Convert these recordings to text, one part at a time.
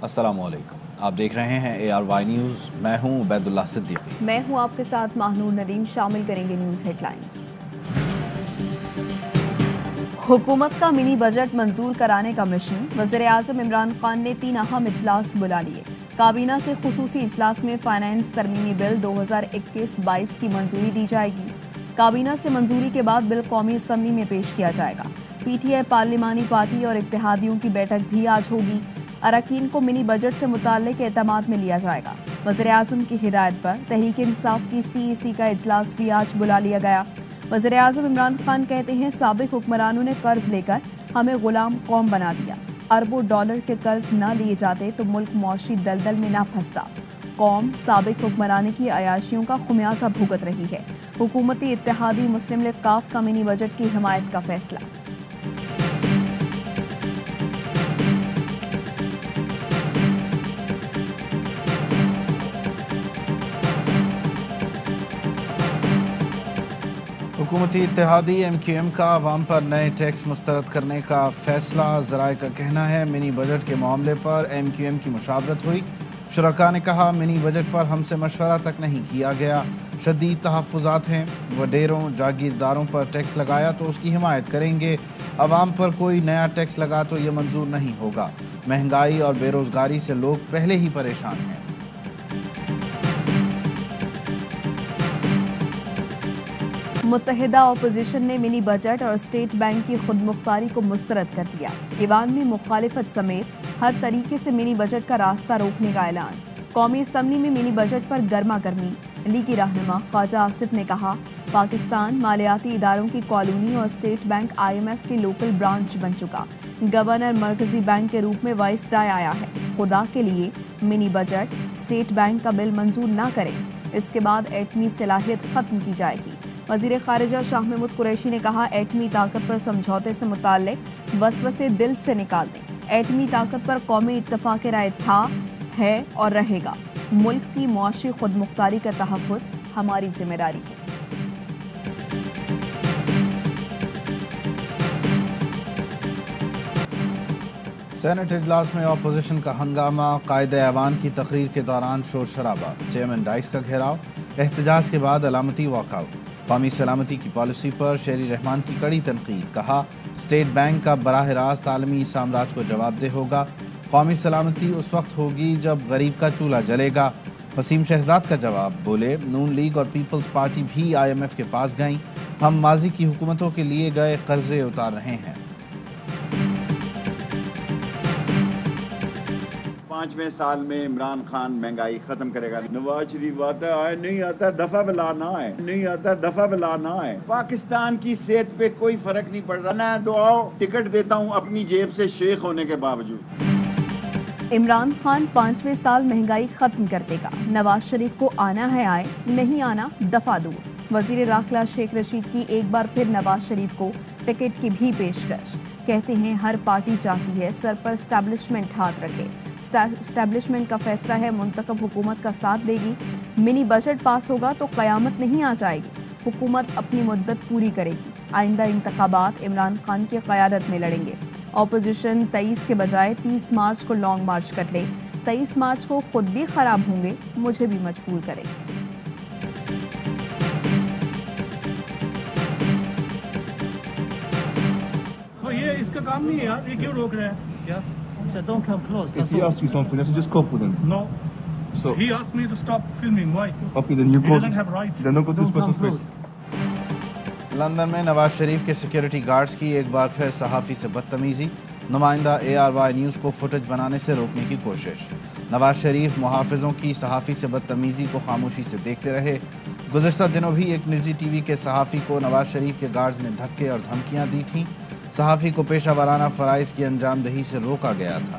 अस्सलामुअलैकुम, आप देख रहे हैं ARY न्यूज़। मैं हूं उबैदुल्लाह सिद्दीकी। मैं हूं आपके साथ माहनूर नदीम। शामिल करेंगे न्यूज़ हेडलाइंस। हुकूमत का मिनी बजट मंजूर कराने का मिशन। वज़ीर-ए-आज़म इमरान खान ने 3 अहम इजलास बुला लिए। काबीना के खुसूसी इजलास में फाइनेंस तरमीमी बिल 2021-22 की मंजूरी दी जाएगी। काबीना से मंजूरी के बाद बिल कौमी असम्बली में पेश किया जाएगा। PTI पार्लिमानी पार्टी और इत्तेहादियों की बैठक भी आज होगी। अरकान को मिनी बजट से मुताल्लिक एतमाद में लिया जाएगा। वज़ीर-ए-आज़म की हिदायत पर तहरीक इंसाफ की CEC का इजलास भी आज बुला लिया गया। वज़ीर-ए-आज़म इमरान खान कहते हैं, साबिक हुक्मरानों ने कर्ज लेकर हमें गुलाम कौम बना दिया। अरबों डॉलर के कर्ज न लिए जाते तो मुल्क मौशी दलदल में न फंसता। कौम साबिक हुक्मरानी की अयाशियों का खुमियाजा भुगत रही है। हुकूमती इत्तेहादी मुस्लिम लीग काफ का मिनी बजट की हिमायत का फैसला। हुकूमती इत्तेहादी MQM का अवाम पर नए टैक्स मुस्तरद करने का फैसला। ज़राए का कहना है, मिनी बजट के मामले पर MQM की मुशावरत हुई। शुरका ने कहा, मिनी बजट पर हमसे मशवरा तक नहीं किया गया। शदीद तहफ़्फ़ुज़ात हैं। वडेरों जागीरदारों पर टैक्स लगाया तो उसकी हिमायत करेंगे। अवाम पर कोई नया टैक्स लगा तो ये मंजूर नहीं होगा। महंगाई और बेरोज़गारी से लोग पहले ही परेशान हैं। मुत्तहिदा अपोजिशन ने मिनी बजट और स्टेट बैंक की खुदमुख्तारी को मुस्तरद कर दिया। ईवान में मुखालिफत समेत हर तरीके से मिनी बजट का रास्ता रोकने का ऐलान। कौमी असम्बली में मिनी बजट पर गर्मा गर्मी। लीगी रहनुमा ख्वाजा आसिफ ने कहा, पाकिस्तान मालियाती इदारों की कॉलोनी और स्टेट बैंक IMF की लोकल ब्रांच बन चुका। गवर्नर मरकजी बैंक के रूप में वाइसराय आया है। खुदा के लिए मिनी बजट स्टेट बैंक का बिल मंजूर न करें, इसके बाद एटमी सलाहियत खत्म की जाएगी। वज़ीर ख़ारिजा शाह महमूद कुरैशी ने कहा, एटमी ताकत पर समझौते से मुताल्लिक वसवसे दिल से निकाल दें। एटमी ताकत पर कौमी इत्तफ़ाक़ राय था, है और रहेगा। मुल्क की मुआशी खुदमुख्तारी का तहफ़्फ़ुज़ हमारी जिम्मेदारी है। सेनेट इजलास में अपोजिशन का हंगामा। कायदे-ए-ऐवान की तकरीर के दौरान शोर शराबा। चेयरमैन डाइस का घेराव। एहतजाज के बाद अलामती वॉकआउट। कौमी सलामती की पॉलिसी पर शेरी रहमान की कड़ी तनकीद। कहा, स्टेट बैंक का बराह रास्त आलमी साम्राज्य को जवाबदेह होगा। कौमी सलामती उस वक्त होगी जब गरीब का चूल्हा जलेगा। वसीम शहजाद का जवाब। बोले, नून लीग और पीपल्स पार्टी भी IMF के पास गईं। हम माजी की हुकूमतों के लिए गए कर्जे उतार रहे हैं। 5वें साल में इमरान खान महंगाई खत्म करेगा। नवाज शरीफ आता है, नहीं आता दफा बिला ना है, नहीं आता दफा बिला ना है। पाकिस्तान की सेहत पे कोई फर्क नहीं पड़ रहा। ना दुआओ टिकट देता हूँ अपनी जेब से शेख होने के बावजूद। इमरान खान 5वें साल महंगाई खत्म कर देगा। नवाज शरीफ को आना है आए, नहीं आना दफा दूर। वजीर दाखिला शेख रशीद की एक बार फिर नवाज शरीफ को टिकट की भी पेशकश। कहते हैं, हर पार्टी चाहती है सर पर स्टैब्लिशमेंट हाथ रखे। स्टैब्लिशमेंट का फैसला है, मुंतखब हुकूमत का साथ देगी। मिनी बजट पास होगा तो कयामत नहीं आ जाएगी। हुकूमत अपनी मुद्दत पूरी करेगी। आइंदा इंतखाबात इमरान खान की क़यादत में लड़ेंगे। अपोजिशन 23 के बजाय 30 मार्च को लॉन्ग मार्च कर ले। 23 मार्च को खुद भी खराब होंगे, मुझे भी मजबूर करें। ये इसका काम नहीं है यार, ये क्यों रोक रहा है? Yeah. So don't come close. If he asks you something, let's just cope with him. No. So he asked me to stop filming. Why? Okay, then you He close. doesn't have rights. Then don't go to this Don't come person's close. place. London में नवाज शरीफ के security guards की एक बार फिर सहाफ़ी से बदतमीज़ी। नुमाइंदा ARY news को footage बनाने से रोकने की कोशिश। नवाज शरीफ मुहाफ़िज़ों की सहाफ़ी से बदतमीज़ी को खामोशी से देखते रहे। गुज़श्ता दिनों भी एक निजी TV के सहाफ़ी को नवाज शरीफ के गार्ड्स ने धक्के और धमकियाँ दी थीं। सहाफ़ी को पेशा वाराना फ़राइज़ की अंजामदही से रोका गया था।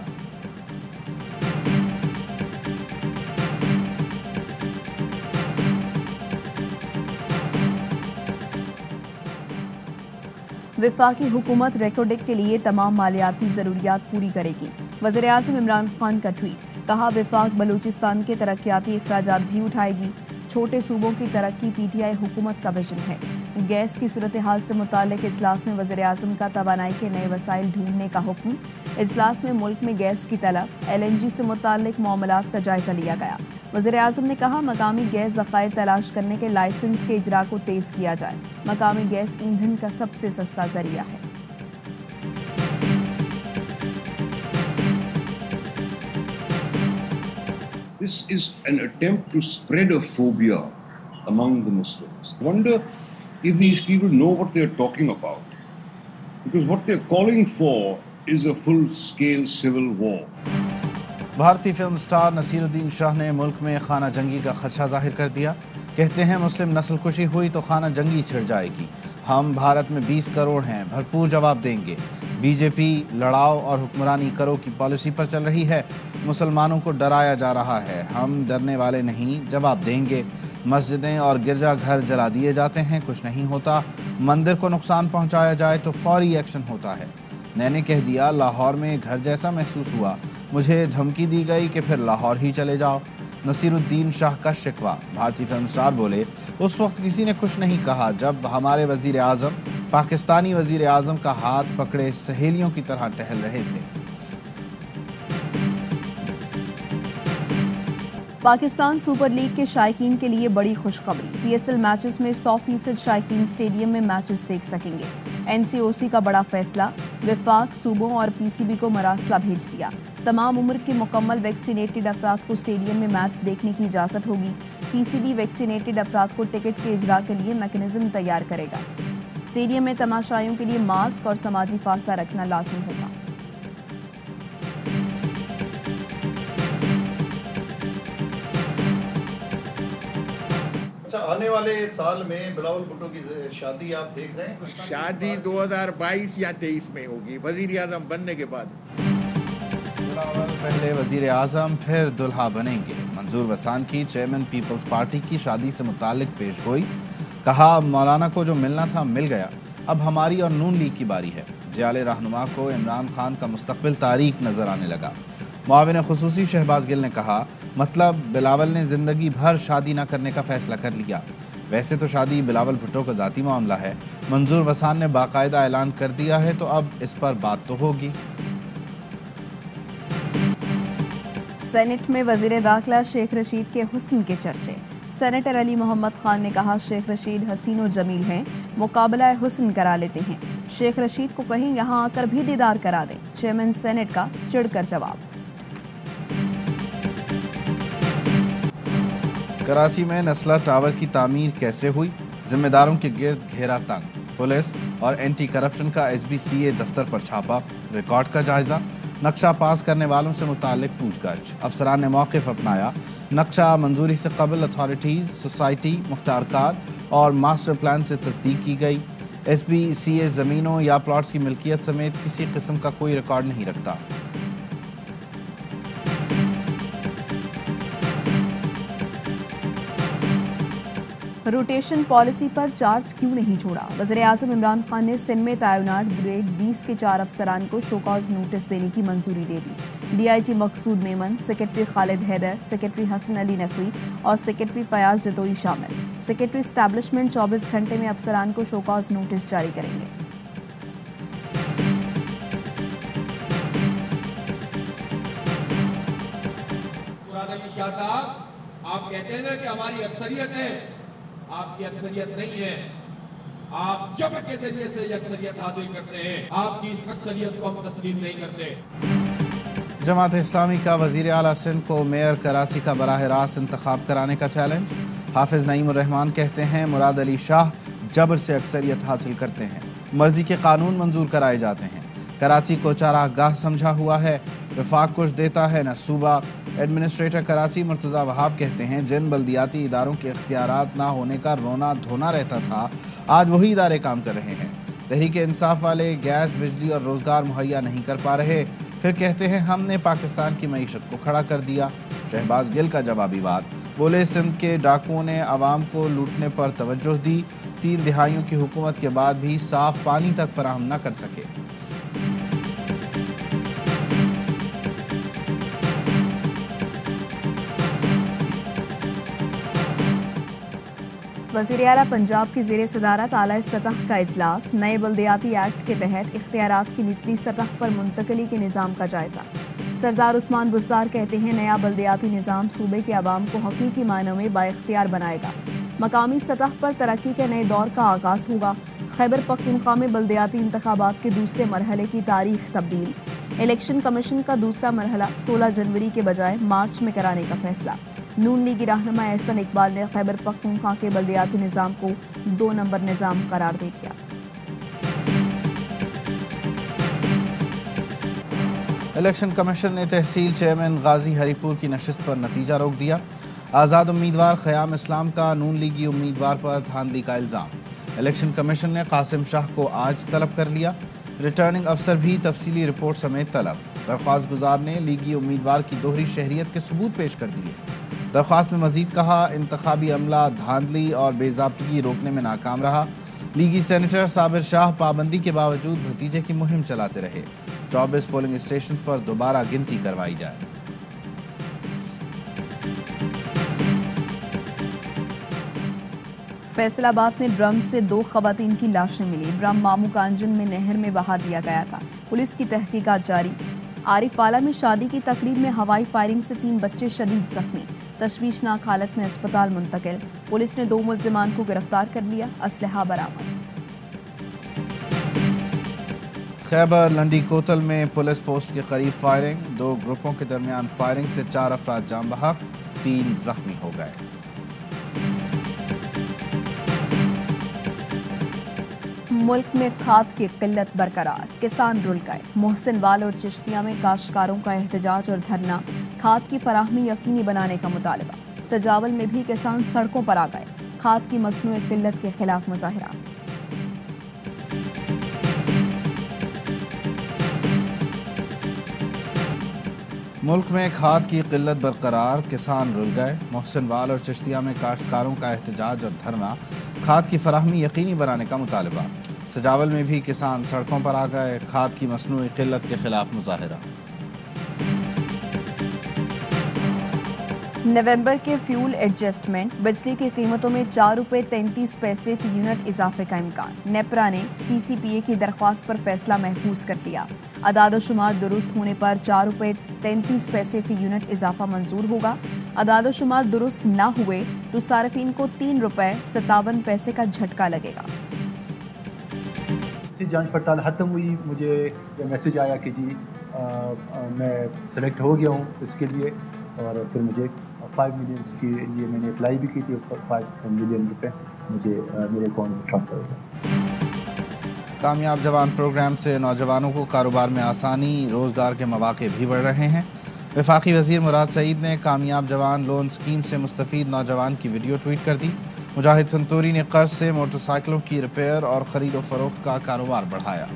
वफाकी हुकूमत रेकोडिक के लिए तमाम मालियाती ज़रूरियात पूरी करेगी। वज़ीर-ए-आज़म इमरान खान का ट्वीट। कहा, वफाक बलूचिस्तान के तरक्याती अखराजात भी उठाएगी। छोटे सूबों की तरक्की PTI हुकूमत का विजन है। गैस की सूरत हाल से मुतालिक इजलास में वज़ीर आज़म का तवानाई के नए वसाइल ढूंढने का हुक्म। इजलास में मुल्क में गैस की तलब, LNG से मुतालिक मामलात का जायजा लिया गया। वज़ीर आज़म ने कहा मकामी गैस ज़खायर तलाश करने के लाइसेंस के इजरा को तेज़ किया जाए। मकामी गैस ईंधन का सबसे सस्ता जरिया है। This is an attempt to spread a phobia among the Muslims. I wonder if these people know what they're talking about. Because what they're calling for is a full-scale civil war. भारतीय film star Naseeruddin Shah ने मुल्क में खाना जंगी का खदशा जाहिर कर दिया। कहते हैं मुस्लिम नस्ल कुशी हुई तो खाना जंगी छिड़ जाएगी। हम भारत में 20 करोड़ हैं, भरपूर जवाब देंगे। बीजेपी लड़ाओ और हुक्मरानी करो की पॉलिसी पर चल रही है। मुसलमानों को डराया जा रहा है। हम डरने वाले नहीं, जवाब देंगे। मस्जिदें और गिरजा घर जला दिए जाते हैं, कुछ नहीं होता। मंदिर को नुकसान पहुंचाया जाए तो फौरी एक्शन होता है। मैंने कह दिया लाहौर में घर जैसा महसूस हुआ, मुझे धमकी दी गई कि फिर लाहौर ही चले जाओ। नसीरुद्दीन शाह का शिकवा। भारतीय फिल्म स्टार बोले उस वक्त किसी ने कुछ नहीं कहा जब हमारे वजीर आज़म पाकिस्तानी वजीर आज़म का हाथ पकड़े सहेलियों की तरह टहल रहे थे। पाकिस्तान सुपर लीग के शायकीन के लिए बड़ी खुशखबरी। PSL मैचेस में 100% शायकीन स्टेडियम में मैचेस देख सकेंगे। NCOC का बड़ा फैसला, विफाक सूबों और PCB को मरासला भेज दिया। तमाम उम्र के मुकम्मल वैक्सीनेटेड अफराद को स्टेडियम में मैच देखने की इजाज़त होगी। PCB वैक्सीनेटेड अफराद को टिकट के इजरा के लिए मैकेनिज्म तैयार करेगा। स्टेडियम में तमाशाइयों के लिए मास्क और समाजी फासला रखना लाजिम होगा। आने वाले साल में बिलावल भुट्टो की शादी आप देख रहे हैं? शादी 2022 या 23 में होगी, वजीर आज़म बनने के बाद। पहले वजीर आज़म फिर दुल्हा बनेंगे। मंजूर वसान की चेयरमैन पीपल्स पार्टी की शादी से मुतालिक पेशगोई। कहा मौलाना को जो मिलना था मिल गया, अब हमारी और नून लीग की बारी है। जियाले रहनुमा को इमरान खान का मुस्तकबिल तारीक नजर आने लगा। मुआविन खुसूसी शहबाज गिल ने कहा मतलब बिलावल ने ज़िंदगी भर शादी न करने का फैसला कर लिया। वैसे तो शादी बिलावल भुट्टो का ज़ाती मामला है। मंजूर वसान ने बाकायदा ऐलान कर दिया है तो अब इस पर बात तो होगी। सेनेट में वजीर दाखिला शेख रशीद के हुस्न के चर्चे। सेनेटर अली मोहम्मद खान ने कहा शेख रशीद हसीन व जमील हैं, मुकाबला हुस्न करा लेते हैं। शेख रशीद को कहीं यहाँ आकर भी दीदार करा दें। चेयरमैन सेनेट का चिढ़कर जवाब। कराची में नस्ला टावर की तामीर कैसे हुई, जिम्मेदारों के गिर्द घेरा तंग। पुलिस और एंटी करप्शन का SBCA दफ्तर पर छापा, रिकॉर्ड का जायजा। नक्शा पास करने वालों से मुतालिक पूछताछ। अफसरान ने मौक़िफ़ अपनाया। नक्शा मंजूरी से कबल अथॉरिटीज़, सोसाइटी, मुख्तारकार और मास्टर प्लान से तस्दीक की गई। SBCA ज़मीनों या प्लॉट्स की मिल्कियत समेत किसी किस्म का कोई रिकॉर्ड नहीं रखता। रोटेशन पॉलिसी पर चार्ज क्यों नहीं छोड़ा? वज़ीर आज़म इमरान खान ने सिंध में तैनात ग्रेड 20 के 4 अफसरान को शोकॉज नोटिस देने की मंजूरी दे दी। DIG मकसूद मेमन, सेक्रेटरी खालिद हैदर, सेक्रेटरी हसन अली नकवी और सेक्रेटरी फयाज जतोई शामिल। सेक्रेटरी एस्टैब्लिशमेंट 24 घंटे में अफसरान को शोकॉज नोटिस जारी करेंगे। आप कहते हैं ना कि हमारी अक्सरियत है, आपकी अक्सरियत नहीं है। आप जबर के जरिए से अक्सरियत हासिल करते हैं। आपकी इस अक्सरियत को हम तस्लीम नहीं करते। जमात इस्लामी का वज़ीर आला सिंध को मेयर कराची का बराह रास्त इंतखाब कराने का चैलेंज। हाफिज नईम उर रहमान कहते हैं मुराद अली शाह जबर से अक्सरियत हासिल करते हैं, मर्जी के कानून मंजूर कराए जाते हैं। कराची को चारागाह समझा हुआ है, वफाक कुछ देता है न सूबा। एडमिनिस्ट्रेटर कराची मुर्तज़ा वहाब कहते हैं जिन बल्दियाती इदारों के इख्तियारात ना होने का रोना धोना रहता था, आज वही इदारे काम कर रहे हैं। तहरीक इंसाफ वाले गैस, बिजली और रोज़गार मुहैया नहीं कर पा रहे, फिर कहते हैं हमने पाकिस्तान की मईशत को खड़ा कर दिया। शहबाज गिल का जवाबी वार। बोले सिंध के डाकुओं ने आवाम को लूटने पर तवज्जो दी, 3 दिहाइयों की हुकूमत के बाद भी साफ पानी तक फराहम न कर सके। वज़ीर आला पंजाब की ज़ेर सदारत आला सतह का इजलास, नए बल्दियाती एक्ट के तहत इख्तियारात की निचली सतह पर मुंतकली के निज़ाम का जायज़ा। सरदार उस्मान बुज़दार कहते हैं नया बल्दियाती निज़ाम सूबे के अवाम को हकीकी मायनों में बाइख्तियार बनाएगा। मकामी सतह पर तरक्की के नए दौर का आगाज़ होगा। खैबर पख्तूनख्वा में बल्दियाती इंतखाबात के दूसरे मरहले की तारीख तब्दील। इलेक्शन कमीशन का दूसरा मरहला 16 जनवरी के बजाय मार्च में कराने का फैसला। नून लीगी रहनुमा एहसन इकबाल ने खैबर पख्तूनख्वा के बल्दियाती निज़ाम को 2 नंबर निज़ाम करार दे दिया। इलेक्शन कमीशन ने तहसील चेयरमैन गाजी हरीपुर की नशिस्त पर नतीजा रोक दिया। आज़ाद उम्मीदवार ख़याम इस्लाम का नून लीगी उम्मीदवार पर धांधली का इल्ज़ाम। इलेक्शन कमीशन ने कासिम शाह को आज तलब कर लिया। रिटर्निंग अफसर भी तफसीली रिपोर्ट समेत तलब। दरख्वास्त गुजार ने लीगी उम्मीदवार की दोहरी शहरियत के सबूत पेश कर दिए। दरख्वास्त में मजीद कहा इंतखाबी अमला धांधली और बेज़ाब्तगी रोकने में नाकाम रहा। लीगी सेनेटर साबिर शाह पाबंदी के बावजूद भतीजे की मुहिम चलाते रहे। 24 पोलिंग स्टेशन पर दोबारा गिनती करवाई जाए। फैसलाबाद में ड्रम से 2 खवातीन की लाशें मिली। ड्रम मामू कांजन में नहर में बहा दिया गया था। पुलिस की तहकीकात जारी। आरिफवाला में शादी की तकरीब में हवाई फायरिंग से 3 बच्चे शदीद जख्मी। तशवीशनाक हालत में अस्पताल मुंतकिल। पुलिस ने 2 मुल्जिमान को गिरफ्तार कर लिया। असलहा बरामद। खैबर लंडी कोतल में पुलिस पोस्ट के करीब फायरिंग। 2 ग्रुपों के दरमियान फायरिंग से 4 अफराद जान बहक, 3 जख्मी हो गए। मुल्क में खाद की किल्लत बरकरार, किसान रुल गए। मोहसिन वाल और चिश्तिया में काश्तकारों का एहतजाज और धरना। खाद की फराहमी यकीनी बनाने का मुतालबा। सजावल में भी किसान सड़कों पर आ गए। खाद की मसनूई किल्लत के खिलाफ मुजाहिरा। मुल्क में खाद की किल्लत बरकरार, किसान रुल गए। मोहसिन वाल और चिश्तिया में काश्तकारों का एहतजाज और धरना। खाद की फराहमी यकीनी बनाने का मुतालबा। सजावल में भी किसान सड़कों पर आ गए। खाद की मसनूई किल्लत के खिलाफ मुजाहिरा। नवंबर के फ्यूल एडजस्टमेंट, बिजली की कीमतों में 4 रुपये 33 पैसे फी यूनिट इजाफे का इम्कान। नेपरा ने CCPA की दरख्वास्त पर फैसला महफूज कर लिया। अदाद-ओ-शुमार दुरुस्त होने पर 4 रुपये 33 पैसे फी यूनिट इजाफा मंजूर होगा। अदाद-ओ-शुमार दुरुस्त ना हुए तो सार्फिन को 3 रुपये 57 पैसे का झटका लगेगा। जांच पड़ताल खत्म हुई, मुझे मैसेज आया कि जी मैं सेलेक्ट हो गया हूँ इसके लिए, और फिर मुझे 5 मिलियन के लिए मैंने अप्लाई भी की थी। 5 मिलियन रुपए मुझे मेरे अकाउंट में ट्रांसफ़र हो गए। कामयाब जवान प्रोग्राम से नौजवानों को कारोबार में आसानी, रोज़गार के मौके भी बढ़ रहे हैं। वफाकी वज़ीर मुराद सईद ने कामयाब जवान लोन स्कीम से मुस्तफ़ीद नौजवान की वीडियो ट्वीट कर दी। मुजाहिद संतूरी ने कर्ज से मोटरसाइकिलों की रिपेयर और ख़रीद व फरोख्त का कारोबार बढ़ाया।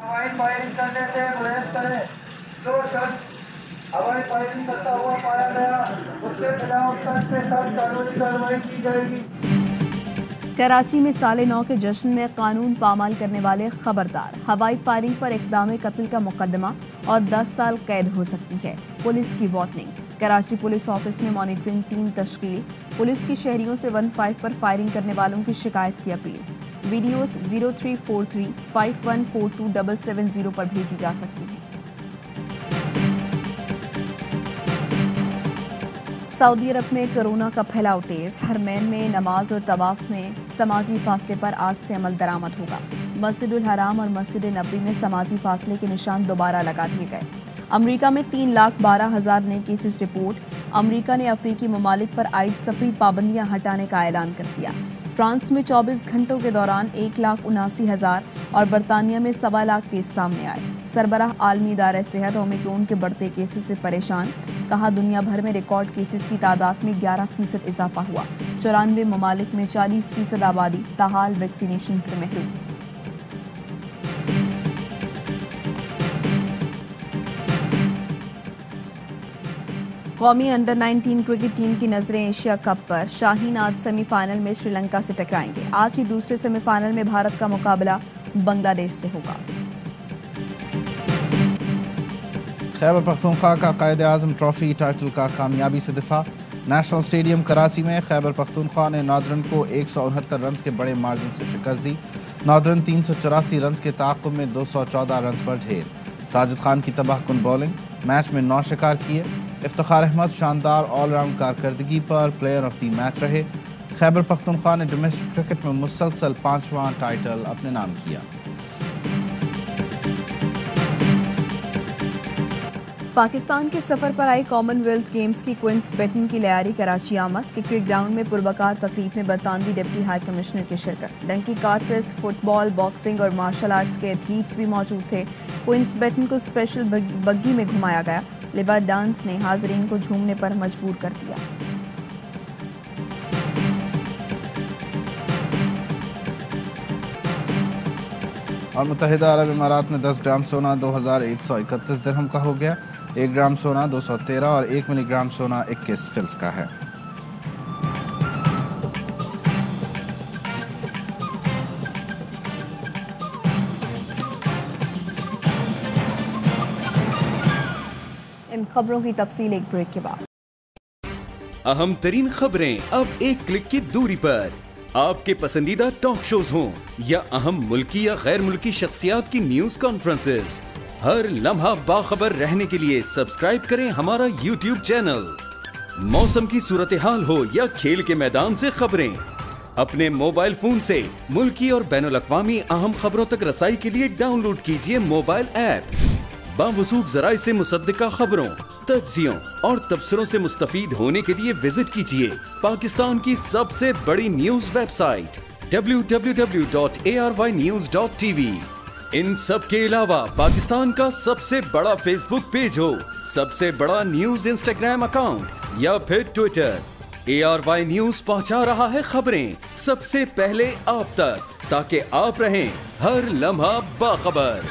हवाई फायरिंग करने से गुरेज करें। जो शख्स हवाई फायरिंग करता हुआ पाया गया उसके खिलाफ सख्त से सख्त कानूनी कार्रवाई की जाएगी। कराची में साले 9 के जश्न में कानून पामाल करने वाले खबरदार। हवाई फायरिंग पर इक़दाम कत्ल का मुकदमा और 10 साल कैद हो सकती है। पुलिस की वार्निंग। कराची पुलिस ऑफिस में मॉनिटरिंग टीम तश्कील। पुलिस की शहरियों से 15 पर फायरिंग करने वालों की शिकायत की अपील। वीडियोस 0343 5142 पर भेजी जा सकती हैं। सऊदी अरब में कोरोना का फैलाव तेज। हरमैन में नमाज और तवाफ में समाजी फासले पर आज से अमल दरामद होगा। मस्जिदुल हराम और मस्जिद नबी में समाजी फासले के निशान दोबारा लगा दिए गए। अमेरिका में 3,12,000 नए केसेस रिपोर्ट। अमेरिका ने अफ्रीकी ममालिक पर आयद सफरी पाबंदियां हटाने का ऐलान कर दिया। फ्रांस में 24 घंटों के दौरान 1,79,000 और बरतानिया में 1.25 लाख केस सामने आए। सरबराह आलमी इदारा सेहत ओमिक्रॉन के बढ़ते केसेस से परेशान। कहा दुनिया भर में रिकॉर्ड केसेस की तादाद में 11% इजाफा हुआ। 94 ममालिक में 40% आबादी ताहाल वैक्सीनेशन से महरूम। कौमी अंडर 19 क्रिकेट टीम की नजरें एशिया कप पर। शाहीन आज सेमीफाइनल में श्रीलंका से टकराएंगे। आज ही दूसरे सेमीफाइनल में भारत का मुकाबला बांग्लादेश से होगा। खैबर पख्तूनख्वा का कायदे आज़म ट्रॉफी टाइटल का कामयाबी से दिफा। नेशनल स्टेडियम कराची में खैबर पख्तूनख्वा ने नॉर्दर्न को 169 रन के बड़े मार्जिन से शिकस्त दी। नॉर्दर्न 384 रन के ताक़ुब में 214 रन पर ढेर। साजिद खान की तबाहकुन बॉलिंग, मैच में 9 शिकार किए। इफ्तिखार अहमद शानदार ऑलराउंड कारकर्दगी पर प्लेयर ऑफ द मैच रहे। खैबर पख्तूनख्वा ने डोमेस्टिक क्रिकेट में मुसलसल 5वां टाइटल अपने नाम किया। पाकिस्तान के सफ़र पर आई कॉमनवेल्थ गेम्स की क्वींस बेटन की लियारी कराची आमद। क्रिकेट ग्राउंड में पुरबकार तकरीब में बरतानवी डिप्टी हाई कमिश्नर की शिरकत। Donkey cart race, football, boxing और मार्शल आर्ट्स के एथलीट्स भी मौजूद थे। क्वींस बेटन को स्पेशल बग्गी में घुमाया गया। लिबास डांस ने हाजरीन को झूमने पर मजबूर कर दिया। और मुत्तहिदा अरब इमारात में 10 ग्राम सोना 2131 दिरहम का हो गया। 1 ग्राम सोना 213 और 1 मिलीग्राम सोना 21 फिल्स का है। इन खबरों की तफसील एक ब्रेक के बाद। अहम तरीन खबरें अब एक क्लिक की दूरी पर। आपके पसंदीदा टॉक शोज हों या अहम मुल्की या गैर मुल्की शख्सियात की न्यूज कॉन्फ्रेंसेस, हर लम्हा बाखबर रहने के लिए सब्सक्राइब करें हमारा YouTube चैनल। मौसम की सूरत हाल हो या खेल के मैदान से खबरें, अपने मोबाइल फोन से मुल्की और बैनुल-अक़वामी अहम खबरों तक रसाई के लिए डाउनलोड कीजिए मोबाइल ऐप। बावसूख ज़राए से मुसद्दिका खबरों, तज्ज़ियों और तबसरों से मुस्तफ़ीद होने के लिए विजिट कीजिए पाकिस्तान की सबसे बड़ी न्यूज वेबसाइट www.arvynews.tv। इन सब के अलावा पाकिस्तान का सबसे बड़ा फेसबुक पेज हो, सबसे बड़ा न्यूज इंस्टाग्राम अकाउंट या फिर ट्विटर, ARY न्यूज पहुंचा रहा है खबरें सबसे पहले आप तक, ताकि आप रहें हर लम्हा बाखबर।